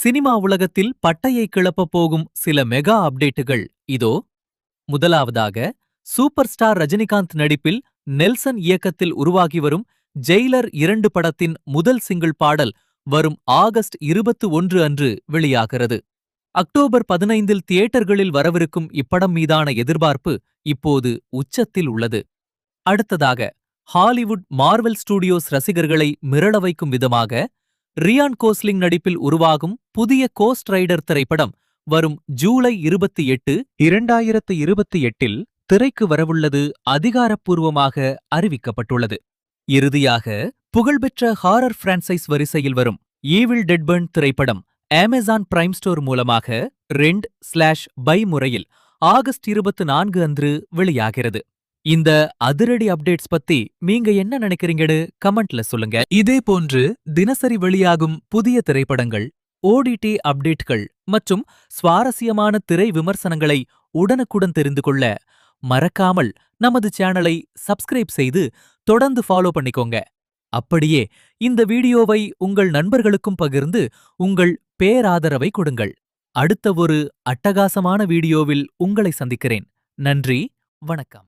Cinema உலகத்தில் பட்டையை கிளப்பப் போகும் சில மெகா அப்டேட்டுகள் இதோ. முதலாவதாக, சூப்பர் ஸ்டார் ரஜினிகாந்த் நடிப்பில் நெல்சன் இயக்கத்தில் உருவாகி வரும் ஜெயிலர் 2 படத்தின் முதல் சிங்கிள் பாடல் வரும் ஆகஸ்ட் 21 அன்று வெளியாகிறது. அக்டோபர் 15இல் தியேட்டர்களில் வரவிருக்கும் இப்படம் மீதான எதிர்பார்ப்பு இப்போது உச்சத்தில் உள்ளது. அடுத்ததாக, ஹாலிவுட் மார்வெல் ஸ்டுடியோஸ் ரசிகர்களை மிரள வைக்கும் விதமாக ரியான் கோஸ்லிங் நடிப்பில் உருவாகும் புதிய கோஸ்ட் ரைடர் திரைப்படம் வரும் ஜூலை 28, 2028இல் திரைக்கு வரவுள்ளது அதிகாரப்பூர்வமாக அறிவிக்கப்பட்டுள்ளது. இறுதியாக, புகழ்பெற்ற ஹாரர் பிரான்சைஸ் வரிசையில் வரும் ஈவில் டெட் பர்ன் திரைப்படம் அமேசான் பிரைம் ஸ்டோர் மூலமாக ரெண்ட்/பை முறையில் ஆகஸ்ட் 24 அன்று வெளியாகிறது. இந்த அதிரடி அப்டேட்ஸ் பத்தி நீங்க என்ன நினைக்கிறீங்கன்னு கமெண்ட்ல சொல்லுங்க. இதே போன்று தினசரி வெளியாகும் புதிய திரைப்படங்கள், ஓடிடி அப்டேட்கள் மற்றும் சுவாரஸ்யமான திரை விமர்சனங்களை உடனுக்குடன் தெரிந்து கொள்ள மறக்காமல் நமது சேனலை சப்ஸ்கிரைப் செய்து தொடர்ந்து ஃபாலோ பண்ணிக்கோங்க. அப்படியே இந்த வீடியோவை உங்கள் நண்பர்களுக்கும் பகிர்ந்து உங்கள் பேராதரவை கொடுங்கள். அடுத்த ஒரு அட்டகாசமான வீடியோவில் உங்களை சந்திக்கிறேன். நன்றி, வணக்கம்.